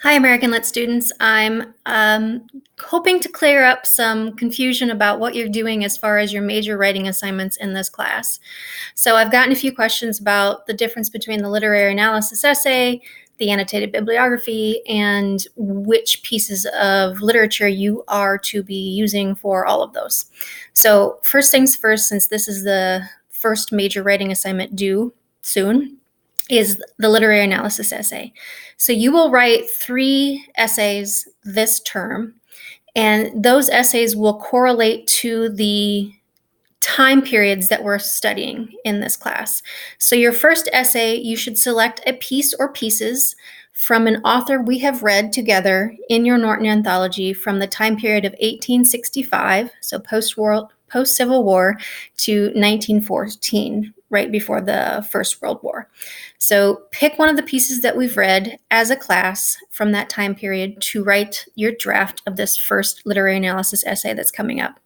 Hi, American Lit students. I'm hoping to clear up some confusion about what you're doing as far as your major writing assignments in this class. So I've gotten a few questions about the difference between the literary analysis essay, the annotated bibliography, and which pieces of literature you are to be using for all of those. So first things first, since this is the first major writing assignment due soon, is the literary analysis essay. So you will write 3 essays this term, and those essays will correlate to the time periods that we're studying in this class. So your first essay, you should select a piece or pieces from an author we have read together in your Norton anthology from the time period of 1865, so post-Civil War, to 1914, right before the First World War. So pick one of the pieces that we've read as a class from that time period to write your draft of this first literary analysis essay that's coming up.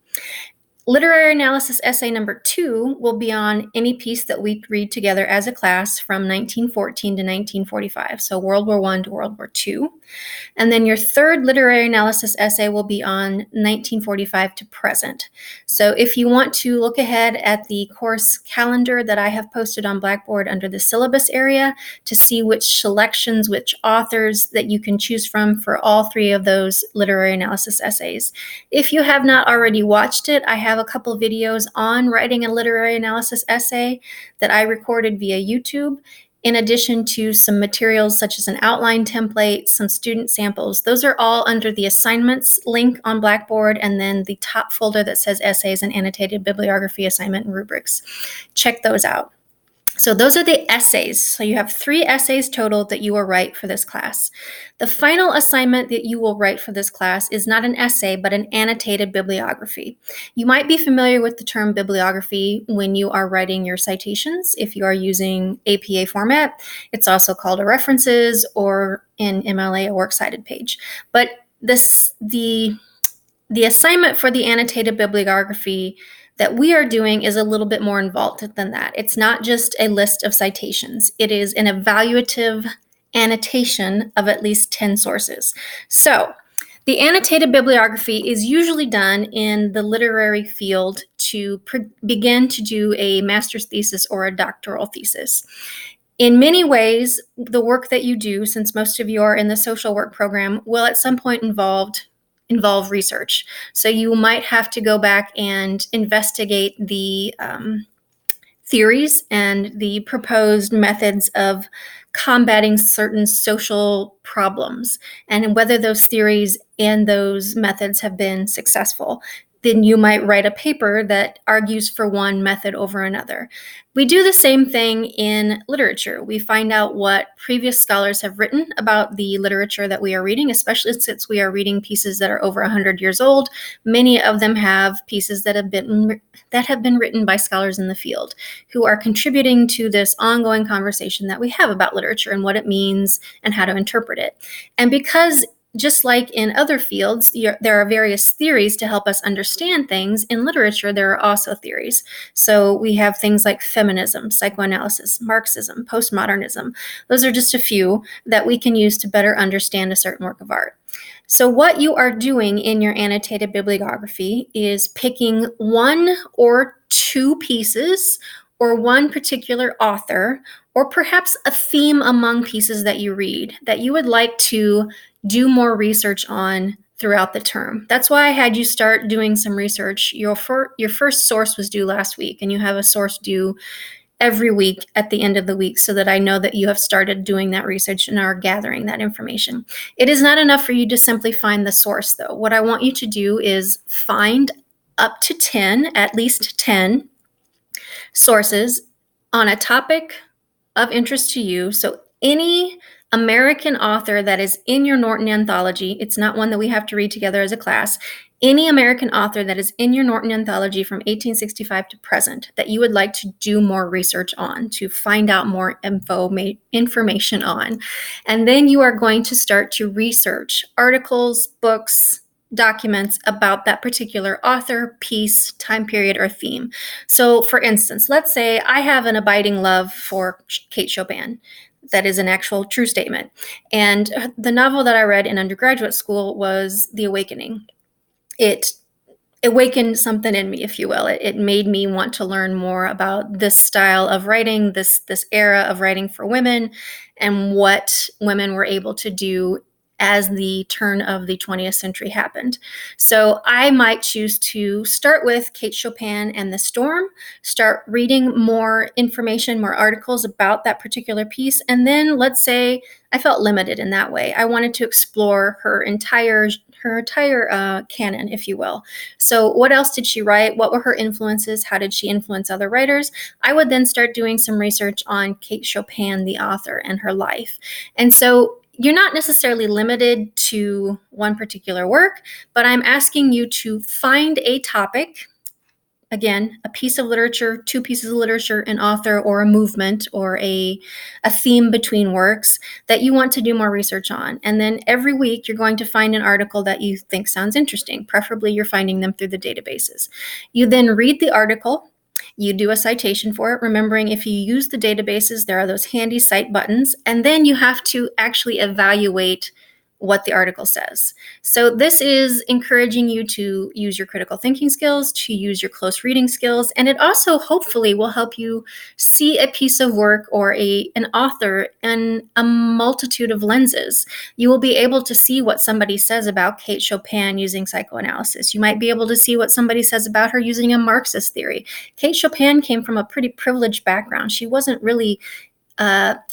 Literary analysis essay number 2 will be on any piece that we read together as a class from 1914 to 1945, so World War I to World War II. And then your third literary analysis essay will be on 1945 to present. So if you want to look ahead at the course calendar that I have posted on Blackboard under the syllabus area to see which selections, which authors that you can choose from for all 3 of those literary analysis essays. If you have not already watched it, I have a couple videos on writing a literary analysis essay that I recorded via YouTube, in addition to some materials such as an outline template, some student samples. Those are all under the assignments link on Blackboard, and then the top folder that says essays and annotated bibliography assignment and rubrics. Check those out. So those are the essays. So you have 3 essays total that you will write for this class. The final assignment that you will write for this class is not an essay, but an annotated bibliography. You might be familiar with the term bibliography when you are writing your citations. If you are using APA format, it's also called a references, or in MLA, a works cited page. But the assignment for the annotated bibliography that we are doing is a little bit more involved than that. It's not just a list of citations. It is an evaluative annotation of at least 10 sources. So the annotated bibliography is usually done in the literary field to begin to do a master's thesis or a doctoral thesis. In many ways, the work that you do, since most of you are in the social work program, will at some point involve research. So you might have to go back and investigate the theories and the proposed methods of combating certain social problems, and whether those theories and those methods have been successful. Then you might write a paper that argues for one method over another. We do the same thing in literature. We find out what previous scholars have written about the literature that we are reading, especially since we are reading pieces that are over 100 years old. Many of them have pieces that have been written by scholars in the field who are contributing to this ongoing conversation that we have about literature and what it means and how to interpret it. And because just like in other fields, there are various theories to help us understand things. In literature, there are also theories. So we have things like feminism, psychoanalysis, Marxism, postmodernism. Those are just a few that we can use to better understand a certain work of art. So what you are doing in your annotated bibliography is picking 1 or 2 pieces or one particular author, or perhaps a theme among pieces that you read that you would like to do more research on throughout the term. That's why I had you start doing some research. Your first source was due last week, and you have a source due every week at the end of the week, so that I know that you have started doing that research and are gathering that information. It is not enough for you to simply find the source, though. What I want you to do is find up to 10, at least 10 sources on a topic of interest to you. So any American author that is in your Norton anthology, it's not one that we have to read together as a class, any American author that is in your Norton anthology from 1865 to present that you would like to do more research on, to find out more information on. And then you are going to start to research articles, books, documents about that particular author, piece, time period, or theme. So for instance, let's say I have an abiding love for Kate Chopin. that is an actual true statement. And the novel that I read in undergraduate school was The Awakening. It awakened something in me, if you will. It made me want to learn more about this style of writing, this era of writing for women, and what women were able to do as the turn of the 20th century happened. So I might choose to start with Kate Chopin and the Storm, start reading more information, more articles about that particular piece, and then let's say I felt limited in that way. I wanted to explore her entire canon, if you will. So what else did she write? What were her influences? How did she influence other writers? I would then start doing some research on Kate Chopin, the author, and her life. And so you're not necessarily limited to one particular work, but I'm asking you to find a topic. Again, a piece of literature, two pieces of literature, an author, or a movement, or a theme between works that you want to do more research on. And then every week you're going to find an article that you think sounds interesting. Preferably you're finding them through the databases. You then read the article. You do a citation for it, remembering if you use the databases, there are those handy cite buttons, and then you have to actually evaluate what the article says. So this is encouraging you to use your critical thinking skills, to use your close reading skills, and it also hopefully will help you see a piece of work or an author in a multitude of lenses. You will be able to see what somebody says about Kate Chopin using psychoanalysis. You might be able to see what somebody says about her using a Marxist theory. Kate Chopin came from a pretty privileged background. She wasn't really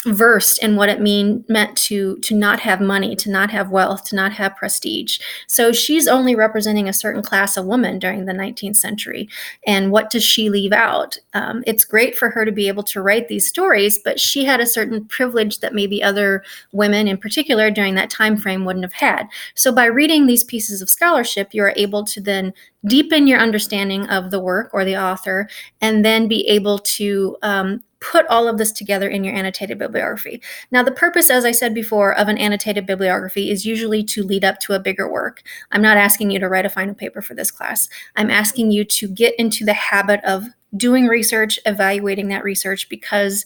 versed in what it meant to not have money, to not have wealth, to not have prestige. So she's only representing a certain class of woman during the 19th century. And what does she leave out? It's great for her to be able to write these stories, but she had a certain privilege that maybe other women in particular during that time frame wouldn't have had. So by reading these pieces of scholarship, you're able to then deepen your understanding of the work or the author, and then be able to put all of this together in your annotated bibliography. Now, the purpose, as I said before, of an annotated bibliography is usually to lead up to a bigger work. I'm not asking you to write a final paper for this class. I'm asking you to get into the habit of doing research, evaluating that research, because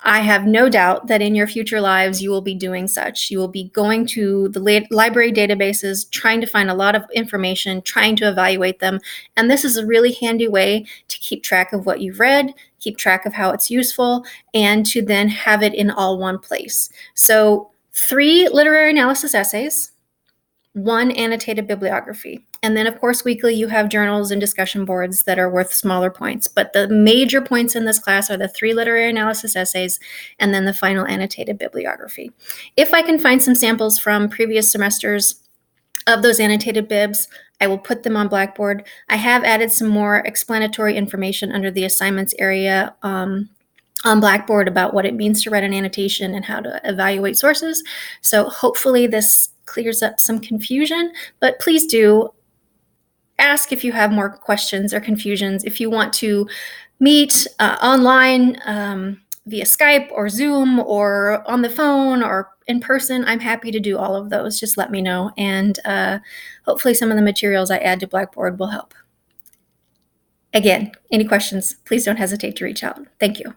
I have no doubt that in your future lives, you will be doing such. You will be going to the library databases, trying to find a lot of information, trying to evaluate them. And this is a really handy way to keep track of what you've read, keep track of how it's useful, and to then have it in all one place. So 3 literary analysis essays, 1 annotated bibliography. And then, of course, weekly you have journals and discussion boards that are worth smaller points. But the major points in this class are the 3 literary analysis essays and then the final annotated bibliography. If I can find some samples from previous semesters of those annotated bibs, I will put them on Blackboard. I have added some more explanatory information under the assignments area on Blackboard about what it means to write an annotation and how to evaluate sources. So hopefully this clears up some confusion, but please do ask if you have more questions or confusions. If you want to meet online via Skype or Zoom or on the phone or in person, I'm happy to do all of those. Just let me know, and hopefully some of the materials I add to Blackboard will help. Again, any questions, please don't hesitate to reach out. Thank you.